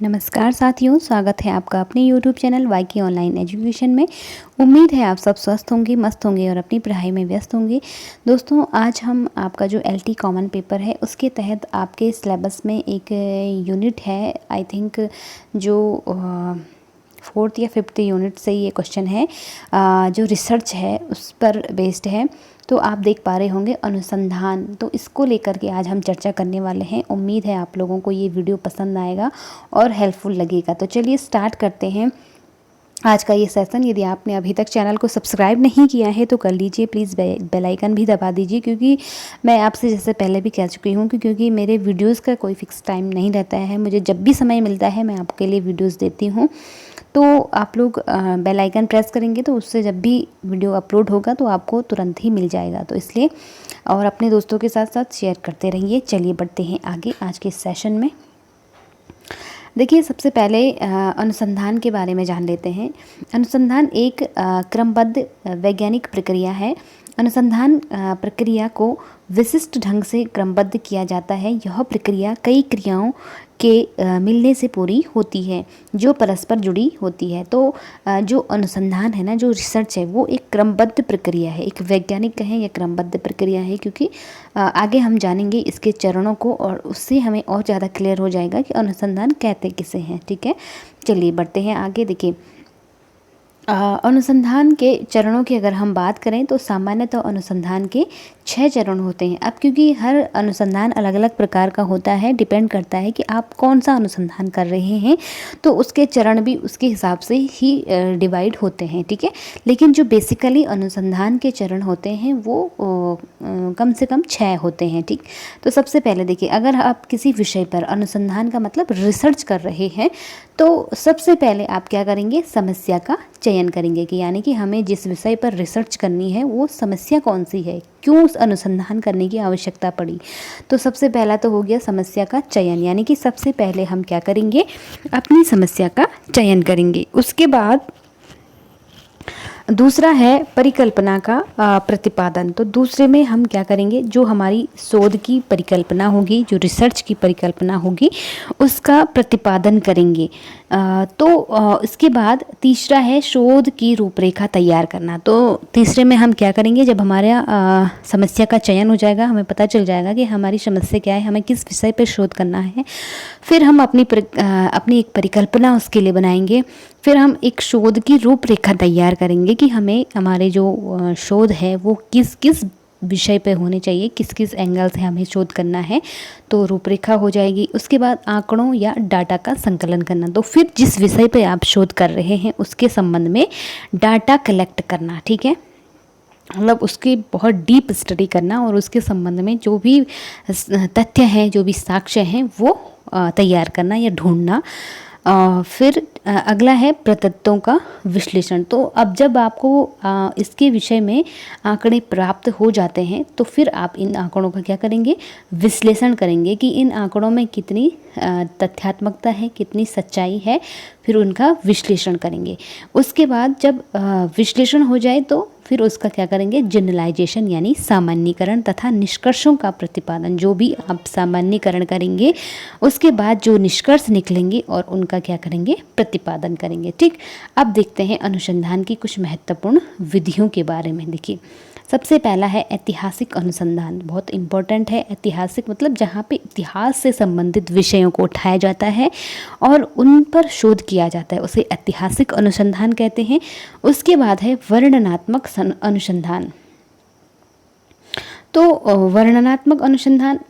नमस्कार साथियों, स्वागत है आपका अपने YouTube चैनल वाईके ऑनलाइन एजुकेशन में। उम्मीद है आप सब स्वस्थ होंगे, मस्त होंगे और अपनी पढ़ाई में व्यस्त होंगे। दोस्तों, आज हम आपका जो LT कॉमन पेपर है उसके तहत आपके सिलेबस में एक यूनिट है, आई थिंक जो 4th या 5th यूनिट से ये क्वेश्चन है, जो रिसर्च है उस पर बेस्ड है। तो आप देख पा रहे होंगे अनुसंधान, तो इसको लेकर के आज हम चर्चा करने वाले हैं। उम्मीद है आप लोगों को ये वीडियो पसंद आएगा और हेल्पफुल लगेगा। तो चलिए स्टार्ट करते हैं आज का ये सेशन। यदि आपने अभी तक चैनल को सब्सक्राइब नहीं किया है तो कर लीजिए, प्लीज़ बेल आइकन भी दबा दीजिए, क्योंकि मैं आपसे जैसे पहले भी कह चुकी हूँ क्योंकि मेरे वीडियोस का कोई फिक्स टाइम नहीं रहता है। मुझे जब भी समय मिलता है मैं आपके लिए वीडियोस देती हूँ। तो आप लोग बेल आइकन प्रेस करेंगे तो उससे जब भी वीडियो अपलोड होगा तो आपको तुरंत ही मिल जाएगा। तो इसलिए और अपने दोस्तों के साथ साथ शेयर करते रहिए। चलिए बढ़ते हैं आगे आज के सेशन में। देखिए, सबसे पहले अनुसंधान के बारे में जान लेते हैं। अनुसंधान एक क्रमबद्ध वैज्ञानिक प्रक्रिया है। अनुसंधान प्रक्रिया को विशिष्ट ढंग से क्रमबद्ध किया जाता है। यह प्रक्रिया कई क्रियाओं के मिलने से पूरी होती है जो परस्पर जुड़ी होती है। तो जो अनुसंधान है ना, जो रिसर्च है, वो एक क्रमबद्ध प्रक्रिया है, एक वैज्ञानिक कहें या क्रमबद्ध प्रक्रिया है, क्योंकि आगे हम जानेंगे इसके चरणों को और उससे हमें और ज़्यादा क्लियर हो जाएगा कि अनुसंधान कहते किसे हैं। ठीक है, चलिए बढ़ते हैं आगे। देखिए, अनुसंधान के चरणों की अगर हम बात करें तो सामान्यतः अनुसंधान के 6 चरण होते हैं। अब क्योंकि हर अनुसंधान अलग अलग प्रकार का होता है, डिपेंड करता है कि आप कौन सा अनुसंधान कर रहे हैं, तो उसके चरण भी उसके हिसाब से ही डिवाइड होते हैं। ठीक है, लेकिन जो बेसिकली अनुसंधान के चरण होते हैं वो कम से कम 6 होते हैं। ठीक, तो सबसे पहले देखिए, अगर आप किसी विषय पर अनुसंधान का मतलब रिसर्च कर रहे हैं तो सबसे पहले आप क्या करेंगे, समस्या का चयन करेंगे कि यानी कि हमें जिस विषय पर रिसर्च करनी है वो समस्या कौन सी है, क्यों उस अनुसंधान करने की आवश्यकता पड़ी। तो सबसे पहला तो हो गया समस्या का चयन, यानी कि सबसे पहले हम क्या करेंगे, अपनी समस्या का चयन करेंगे। उसके बाद दूसरा है परिकल्पना का प्रतिपादन। तो दूसरे में हम क्या करेंगे, जो हमारी शोध की परिकल्पना होगी, जो रिसर्च की परिकल्पना होगी, उसका प्रतिपादन करेंगे। तो इसके बाद तीसरा है शोध की रूपरेखा तैयार करना। तो तीसरे में हम क्या करेंगे, जब हमारा समस्या का चयन हो जाएगा, हमें पता चल जाएगा कि हमारी समस्या क्या है, हमें किस विषय पर शोध करना है, फिर हम अपनी एक परिकल्पना उसके लिए बनाएंगे। फिर हम एक शोध की रूपरेखा तैयार करेंगे कि हमें हमारे जो शोध है वो किस किस विषय पे होने चाहिए, किस किस एंगल से हमें शोध करना है, तो रूपरेखा हो जाएगी। उसके बाद आंकड़ों या डाटा का संकलन करना। तो फिर जिस विषय पे आप शोध कर रहे हैं उसके संबंध में डाटा कलेक्ट करना। ठीक है, मतलब उसकी बहुत डीप स्टडी करना और उसके संबंध में जो भी तथ्य हैं, जो भी साक्ष्य हैं, वो तैयार करना या ढूंढना। फिर अगला है प्रतत्वों का विश्लेषण। तो अब जब आपको इसके विषय में आंकड़े प्राप्त हो जाते हैं तो फिर आप इन आंकड़ों का क्या करेंगे, विश्लेषण करेंगे कि इन आंकड़ों में कितनी तथ्यात्मकता है, कितनी सच्चाई है, फिर उनका विश्लेषण करेंगे। उसके बाद जब विश्लेषण हो जाए तो फिर उसका क्या करेंगे, जनरलाइजेशन यानी सामान्यीकरण तथा निष्कर्षों का प्रतिपादन। जो भी आप सामान्यीकरण करेंगे उसके बाद जो निष्कर्ष निकलेंगे और उनका क्या करेंगे, प्रतिपादन करेंगे। ठीक, अब देखते हैं अनुसंधान की कुछ महत्वपूर्ण विधियों के बारे में। देखिए, सबसे पहला है ऐतिहासिक अनुसंधान। बहुत इम्पोर्टेंट है। ऐतिहासिक मतलब जहाँ पे इतिहास से संबंधित विषयों को उठाया जाता है और उन पर शोध किया जाता है, उसे ऐतिहासिक अनुसंधान कहते हैं। उसके बाद है वर्णनात्मक अनुसंधान। तो वर्णनात्मक अनुसंधान,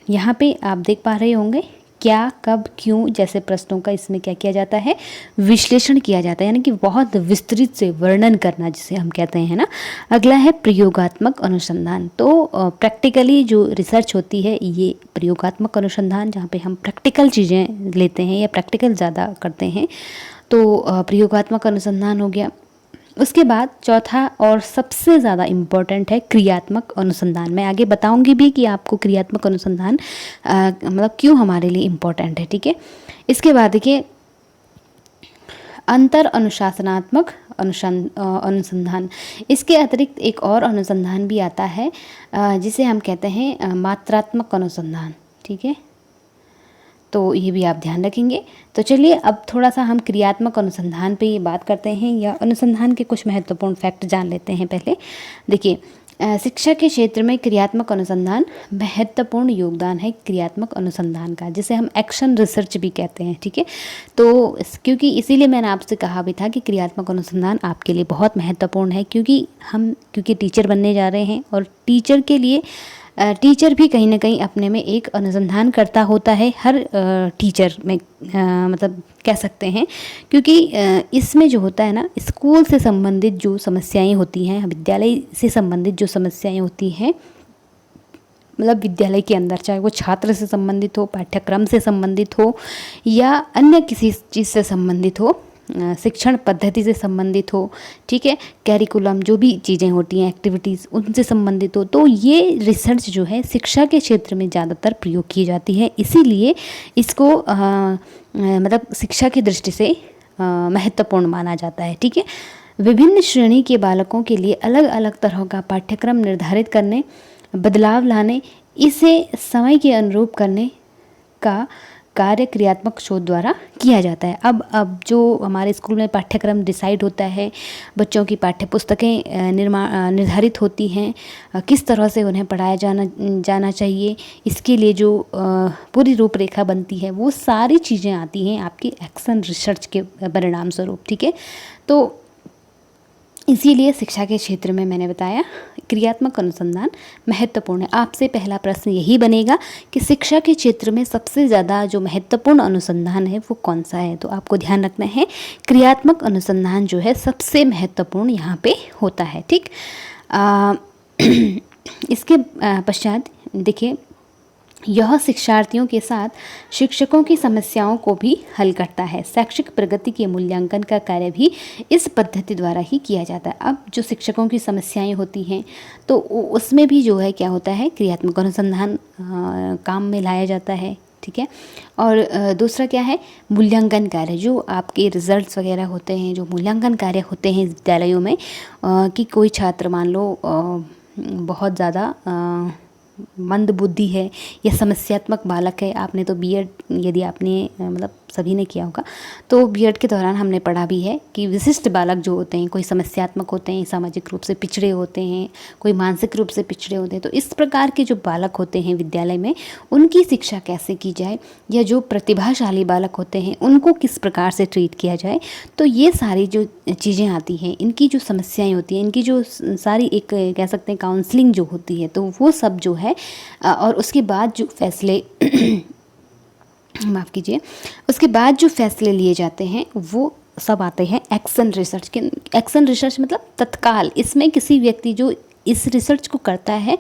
यहाँ पे आप देख पा रहे होंगे क्या, कब, क्यों जैसे प्रश्नों का इसमें क्या किया जाता है, विश्लेषण किया जाता है, यानी कि बहुत विस्तृत से वर्णन करना जिसे हम कहते हैं ना। अगला है प्रयोगात्मक अनुसंधान। तो प्रैक्टिकली जो रिसर्च होती है ये प्रयोगात्मक अनुसंधान, जहाँ पे हम प्रैक्टिकल चीज़ें लेते हैं या प्रैक्टिकल ज़्यादा करते हैं, तो प्रयोगात्मक अनुसंधान हो गया। उसके बाद चौथा और सबसे ज़्यादा इम्पोर्टेंट है क्रियात्मक अनुसंधान। मैं आगे बताऊंगी भी कि आपको क्रियात्मक अनुसंधान मतलब क्यों हमारे लिए इम्पोर्टेंट है। ठीक है, इसके बाद देखिए अंतर अनुशासनात्मक अनुसंधान। इसके अतिरिक्त एक और अनुसंधान भी आता है जिसे हम कहते हैं मात्रात्मक अनुसंधान। ठीक है, तो ये भी आप ध्यान रखेंगे। तो चलिए अब थोड़ा सा हम क्रियात्मक अनुसंधान पे ये बात करते हैं, या अनुसंधान के कुछ महत्वपूर्ण फैक्ट जान लेते हैं पहले। देखिए, शिक्षा के क्षेत्र में क्रियात्मक अनुसंधान महत्वपूर्ण योगदान है क्रियात्मक अनुसंधान का, जिसे हम एक्शन रिसर्च भी कहते हैं, ठीक है। तो क्योंकि इसीलिए मैंने आपसे कहा भी था कि क्रियात्मक अनुसंधान आपके लिए बहुत महत्वपूर्ण है, क्योंकि टीचर बनने जा रहे हैं, और टीचर के लिए टीचर भी कहीं ना कहीं अपने में एक अनुसंधान करता होता है, हर टीचर में मतलब कह सकते हैं, क्योंकि इसमें जो होता है ना, स्कूल से संबंधित जो समस्याएं होती हैं, विद्यालय से संबंधित जो समस्याएं होती हैं, मतलब विद्यालय के अंदर, चाहे वो छात्र से संबंधित हो, पाठ्यक्रम से संबंधित हो, या अन्य किसी चीज़ से संबंधित हो, शिक्षण पद्धति से संबंधित हो, ठीक है, कैरिकुलम जो भी चीज़ें होती हैं, एक्टिविटीज़, उनसे संबंधित हो, तो ये रिसर्च जो है शिक्षा के क्षेत्र में ज़्यादातर प्रयोग की जाती है। इसीलिए इसको मतलब शिक्षा की दृष्टि से महत्वपूर्ण माना जाता है, ठीक है। विभिन्न श्रेणी के बालकों के लिए अलग अलग तरह का पाठ्यक्रम निर्धारित करने, बदलाव लाने, इसे समय के अनुरूप करने का कार्य क्रियात्मक शोध द्वारा किया जाता है। अब जो हमारे स्कूल में पाठ्यक्रम डिसाइड होता है, बच्चों की पाठ्य पुस्तकें निर्धारित होती हैं, किस तरह से उन्हें पढ़ाया जाना चाहिए, इसके लिए जो पूरी रूपरेखा बनती है, वो सारी चीज़ें आती हैं आपकी एक्शन रिसर्च के परिणाम स्वरूप, ठीक है। तो इसीलिए शिक्षा के क्षेत्र में मैंने बताया क्रियात्मक अनुसंधान महत्वपूर्ण है। आपसे पहला प्रश्न यही बनेगा कि शिक्षा के क्षेत्र में सबसे ज़्यादा जो महत्वपूर्ण अनुसंधान है वो कौन सा है। तो आपको ध्यान रखना है, क्रियात्मक अनुसंधान जो है सबसे महत्वपूर्ण यहाँ पे होता है, ठीक। इसके पश्चात देखिए, यह शिक्षार्थियों के साथ शिक्षकों की समस्याओं को भी हल करता है। शैक्षिक प्रगति के मूल्यांकन का कार्य भी इस पद्धति द्वारा ही किया जाता है। अब जो शिक्षकों की समस्याएं होती हैं, तो उसमें भी जो है क्या होता है, क्रियात्मक अनुसंधान काम में लाया जाता है, ठीक है। और दूसरा क्या है, मूल्यांकन कार्य, जो आपके रिजल्ट्स वगैरह होते हैं, जो मूल्यांकन कार्य होते हैं विद्यालयों में, कि कोई छात्र मान लो बहुत ज़्यादा मंद बुद्धि है या समस्यात्मक बालक है। आपने तो बीएड, यदि आपने मतलब सभी ने किया होगा, तो बीएड के दौरान हमने पढ़ा भी है कि विशिष्ट बालक जो होते हैं, कोई समस्यात्मक होते हैं, सामाजिक रूप से पिछड़े होते हैं, कोई मानसिक रूप से पिछड़े होते हैं। तो इस प्रकार के जो बालक होते हैं विद्यालय में, उनकी शिक्षा कैसे की जाए, या जो प्रतिभाशाली बालक होते हैं उनको किस प्रकार से ट्रीट किया जाए। तो ये सारी जो चीज़ें आती हैं, इनकी जो समस्याएं होती हैं, इनकी जो सारी एक कह सकते हैं काउंसलिंग जो होती है, तो वो सब जो है, और उसके बाद जो फैसले माफ़ कीजिए, उसके बाद जो फैसले लिए जाते हैं वो सब आते हैं एक्शन रिसर्च के। एक्शन रिसर्च मतलब तत्काल, इसमें किसी व्यक्ति जो इस रिसर्च को करता है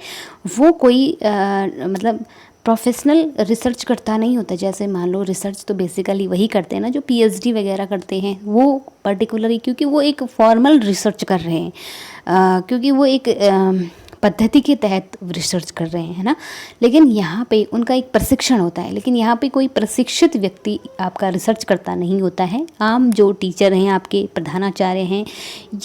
वो कोई मतलब प्रोफेशनल रिसर्च करता नहीं होता। जैसे मान लो रिसर्च तो बेसिकली वही करते हैं ना जो पीएचडी वगैरह करते हैं, वो पर्टिकुलरली, क्योंकि वो एक फॉर्मल रिसर्च कर रहे हैं, क्योंकि वो एक पद्धति के तहत रिसर्च कर रहे हैं ना। लेकिन यहाँ पे उनका एक प्रशिक्षण होता है, लेकिन यहाँ पे कोई प्रशिक्षित व्यक्ति आपका रिसर्च करता नहीं होता है। आम जो टीचर हैं, आपके प्रधानाचार्य हैं,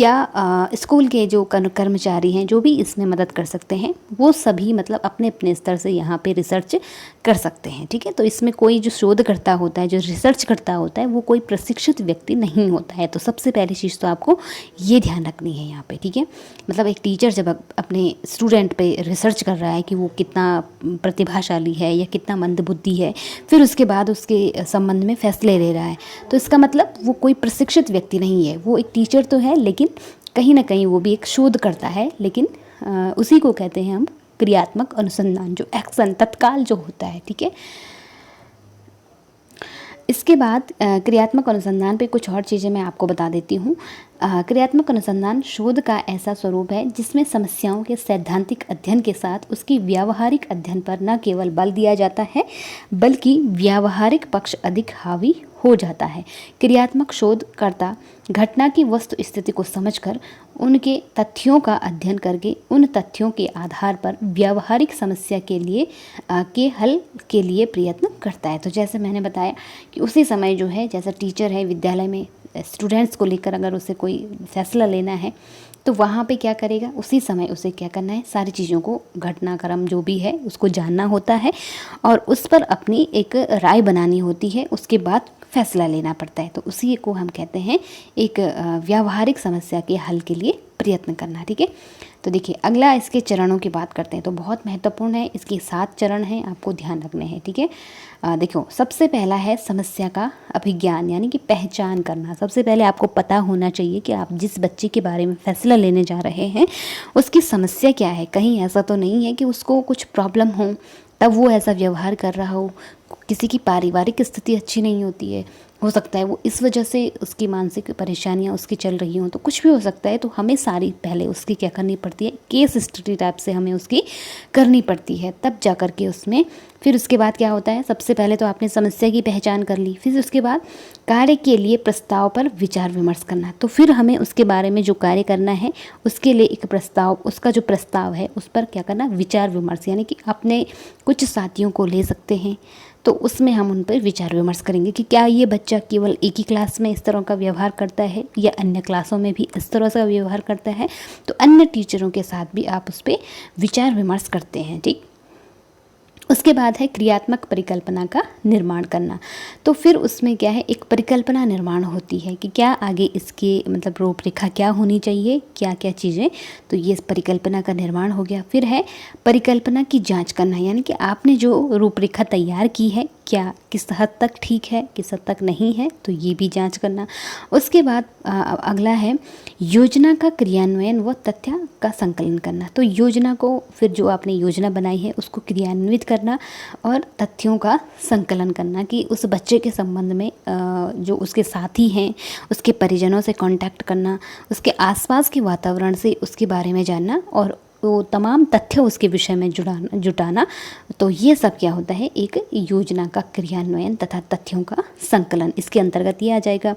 या स्कूल के जो कर्मचारी हैं, जो भी इसमें मदद कर सकते हैं, वो सभी मतलब अपने अपने स्तर से यहाँ पे रिसर्च कर सकते हैं, ठीक है। तो इसमें कोई जो शोधकर्ता होता है, जो रिसर्च करता होता है, वो कोई प्रशिक्षित व्यक्ति नहीं होता है। तो सबसे पहली चीज़ तो आपको ये ध्यान रखनी है यहाँ पे, ठीक है। मतलब एक टीचर जब अपने स्टूडेंट पे रिसर्च कर रहा है कि वो कितना प्रतिभाशाली है या कितना मंदबुद्धि है, फिर उसके बाद उसके संबंध में फैसले ले रहा है, तो इसका मतलब वो कोई प्रशिक्षित व्यक्ति नहीं है। वो एक टीचर तो है, लेकिन कहीं ना कहीं वो भी एक शोध करता है, लेकिन उसी को कहते हैं हम क्रियात्मक अनुसंधान, जो एक्शन तत्काल जो होता है, ठीक है। इसके बाद क्रियात्मक अनुसंधान पे कुछ और चीज़ें मैं आपको बता देती हूँ। क्रियात्मक अनुसंधान शोध का ऐसा स्वरूप है जिसमें समस्याओं के सैद्धांतिक अध्ययन के साथ उसकी व्यावहारिक अध्ययन पर न केवल बल दिया जाता है, बल्कि व्यावहारिक पक्ष अधिक हावी हो जाता है। क्रियात्मक शोधकर्ता घटना की वस्तु स्थिति को समझकर उनके तथ्यों का अध्ययन करके उन तथ्यों के आधार पर व्यावहारिक समस्या के हल के लिए प्रयत्न करता है। तो जैसे मैंने बताया कि उसी समय जो है, जैसा टीचर है विद्यालय में स्टूडेंट्स को लेकर अगर उसे कोई फैसला लेना है, तो वहाँ पे क्या करेगा, उसी समय उसे क्या करना है, सारी चीज़ों को, घटनाक्रम जो भी है उसको जानना होता है और उस पर अपनी एक राय बनानी होती है, उसके बाद फैसला लेना पड़ता है। तो उसी को हम कहते हैं एक व्यावहारिक समस्या के हल के लिए प्रयत्न करना। ठीक है, तो देखिए अगला इसके चरणों की बात करते हैं, तो बहुत महत्वपूर्ण है, इसके 7 चरण हैं, आपको ध्यान रखने हैं। ठीक है, देखो सबसे पहला है समस्या का अभिज्ञान, यानी कि पहचान करना। सबसे पहले आपको पता होना चाहिए कि आप जिस बच्चे के बारे में फैसला लेने जा रहे हैं उसकी समस्या क्या है। कहीं ऐसा तो नहीं है कि उसको कुछ प्रॉब्लम हो तब वो ऐसा व्यवहार कर रहा हो, किसी की पारिवारिक स्थिति अच्छी नहीं होती है, हो सकता है वो इस वजह से उसकी मानसिक परेशानियां उसकी चल रही हों, तो कुछ भी हो सकता है। तो हमें सारी पहले उसकी क्या करनी पड़ती है, केस स्टडी टाइप से हमें उसकी करनी पड़ती है, तब जा कर के उसमें फिर उसके बाद क्या होता है, सबसे पहले तो आपने समस्या की पहचान कर ली, फिर उसके बाद कार्य के लिए प्रस्ताव पर विचार विमर्श करना। तो फिर हमें उसके बारे में जो कार्य करना है उसके लिए एक प्रस्ताव, उसका जो प्रस्ताव है उस पर क्या करना, विचार विमर्श, यानी कि अपने कुछ साथियों को ले सकते हैं, तो उसमें हम उन पर विचार विमर्श करेंगे कि क्या ये बच्चा केवल एक ही क्लास में इस तरह का व्यवहार करता है या अन्य क्लासों में भी इस तरह का व्यवहार करता है। तो अन्य टीचरों के साथ भी आप उस पर विचार विमर्श करते हैं। ठीक, उसके बाद है क्रियात्मक परिकल्पना का निर्माण करना। तो फिर उसमें क्या है, एक परिकल्पना निर्माण होती है कि क्या आगे इसके मतलब रूपरेखा क्या होनी चाहिए, क्या क्या चीज़ें, तो ये परिकल्पना का निर्माण हो गया। फिर है परिकल्पना की जांच करना, यानी कि आपने जो रूपरेखा तैयार की है क्या किस हद तक ठीक है, किस हद तक नहीं है, तो ये भी जांच करना। उसके बाद अगला है योजना का क्रियान्वयन व तथ्य का संकलन करना। तो योजना को, फिर जो आपने योजना बनाई है उसको क्रियान्वित करना और तथ्यों का संकलन करना कि उस बच्चे के संबंध में जो उसके साथी हैं उसके परिजनों से कांटेक्ट करना, उसके आसपास के वातावरण से उसके बारे में जानना और वो तमाम तथ्य उसके विषय में जुटाना। तो ये सब क्या होता है, एक योजना का क्रियान्वयन तथा तथ्यों का संकलन, इसके अंतर्गत ये आ जाएगा।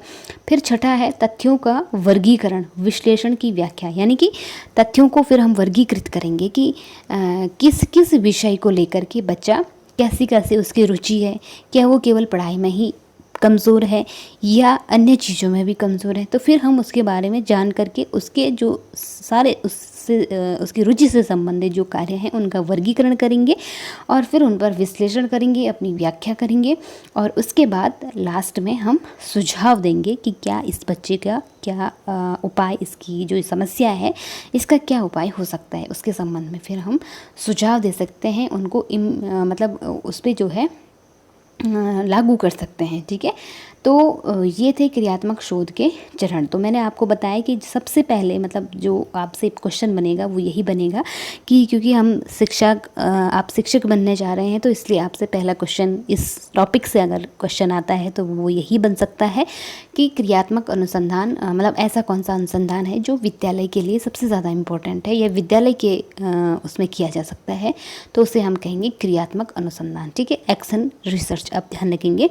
फिर छठा है तथ्यों का वर्गीकरण, विश्लेषण की व्याख्या, यानी कि तथ्यों को फिर हम वर्गीकृत करेंगे कि किस किस विषय को लेकर के बच्चा कैसी कैसी उसकी रुचि है, क्या वो केवल पढ़ाई में ही कमज़ोर है या अन्य चीज़ों में भी कमज़ोर है। तो फिर हम उसके बारे में जान करके उसके जो सारे उसकी रुचि से संबंधित जो कार्य हैं उनका वर्गीकरण करेंगे और फिर उन पर विश्लेषण करेंगे, अपनी व्याख्या करेंगे और उसके बाद लास्ट में हम सुझाव देंगे कि क्या इस बच्चे का क्या उपाय, इसकी जो समस्या है इसका क्या उपाय हो सकता है, उसके संबंध में फिर हम सुझाव दे सकते हैं उनको, मतलब उस पर जो है लागू कर सकते हैं। ठीक है, तो ये थे क्रियात्मक शोध के चरण। तो मैंने आपको बताया कि सबसे पहले मतलब जो आपसे क्वेश्चन बनेगा वो यही बनेगा कि क्योंकि हम आप शिक्षक बनने जा रहे हैं तो इसलिए आपसे पहला क्वेश्चन इस टॉपिक से अगर क्वेश्चन आता है तो वो यही बन सकता है कि क्रियात्मक अनुसंधान मतलब ऐसा कौन सा अनुसंधान है जो विद्यालय के लिए सबसे ज़्यादा इम्पोर्टेंट है या विद्यालय के उसमें किया जा सकता है, तो उसे हम कहेंगे क्रियात्मक अनुसंधान। ठीक है, एक्शन रिसर्च आप ध्यान रखेंगे।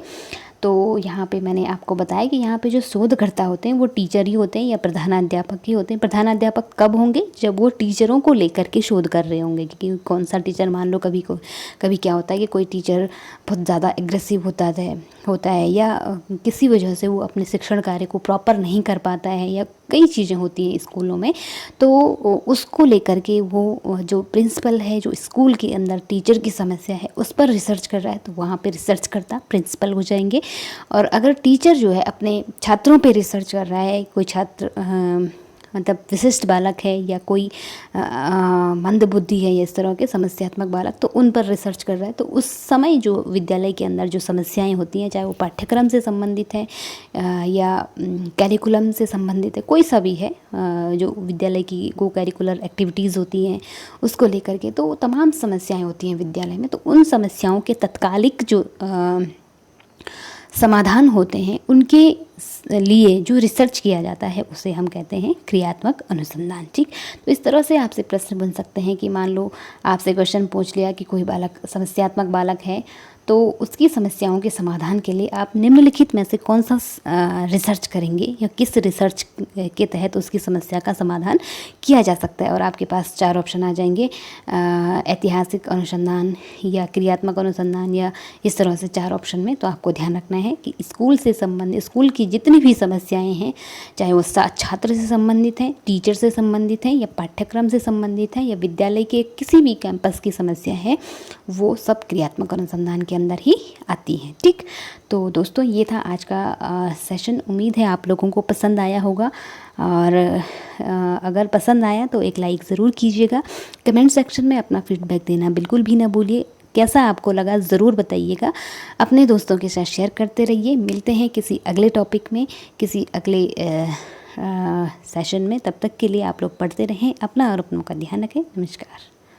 तो यहाँ पे मैंने आपको बताया कि यहाँ पे जो शोधकर्ता होते हैं वो टीचर ही होते हैं या प्रधानाध्यापक ही होते हैं। प्रधानाध्यापक कब होंगे, जब वो टीचरों को लेकर के शोध कर रहे होंगे, क्योंकि कौन सा टीचर, मान लो कभी क्या होता है कि कोई टीचर बहुत ज़्यादा एग्रेसिव होता है या किसी वजह से वो अपने शिक्षण कार्य को प्रॉपर नहीं कर पाता है या कई चीज़ें होती हैं स्कूलों में, तो उसको लेकर के वो जो प्रिंसिपल है, जो स्कूल के अंदर टीचर की समस्या है उस पर रिसर्च कर रहा है, तो वहाँ पे रिसर्च करता प्रिंसिपल हो जाएंगे। और अगर टीचर जो है अपने छात्रों पे रिसर्च कर रहा है, कोई छात्र मतलब विशिष्ट बालक है या कोई मंदबुद्धि है या इस तरह के समस्यात्मक बालक, तो उन पर रिसर्च कर रहा है, तो उस समय जो विद्यालय के अंदर जो समस्याएं होती हैं, चाहे वो पाठ्यक्रम से संबंधित है या कैरिकुलम से संबंधित है, कोई सा भी है, जो विद्यालय की को कैरिकुलर एक्टिविटीज़ होती हैं उसको लेकर के, तो तमाम समस्याएं होती हैं विद्यालय में, तो उन समस्याओं के तत्कालिक जो समाधान होते हैं उनके लिए जो रिसर्च किया जाता है उसे हम कहते हैं क्रियात्मक अनुसंधान। ठीक, तो इस तरह से आपसे प्रश्न बन सकते हैं कि मान लो आपसे क्वेश्चन पूछ लिया कि कोई बालक समस्यात्मक बालक है, तो उसकी समस्याओं के समाधान के लिए आप निम्नलिखित में से कौन सा रिसर्च करेंगे या किस रिसर्च के तहत उसकी समस्या का समाधान किया जा सकता है। और आपके पास 4 ऑप्शन आ जाएंगे, ऐतिहासिक अनुसंधान या क्रियात्मक अनुसंधान या इस तरह से 4 ऑप्शन में। तो आपको ध्यान रखना है कि स्कूल से संबंधित, स्कूल की जितनी भी समस्याएं हैं, चाहे वो छात्र से संबंधित हैं, टीचर से संबंधित हैं या पाठ्यक्रम से संबंधित हैं या विद्यालय के किसी भी कैंपस की समस्या है, वो सब क्रियात्मक अनुसंधान के अंदर ही आती हैं। ठीक, तो दोस्तों ये था आज का सेशन। उम्मीद है आप लोगों को पसंद आया होगा, और अगर पसंद आया तो एक लाइक ज़रूर कीजिएगा। कमेंट सेक्शन में अपना फीडबैक देना बिल्कुल भी ना भूलिए। कैसा आपको लगा ज़रूर बताइएगा। अपने दोस्तों के साथ शेयर करते रहिए। मिलते हैं किसी अगले टॉपिक में, किसी अगले सेशन में। तब तक के लिए आप लोग पढ़ते रहें, अपना और अपनों का ध्यान रखें। नमस्कार।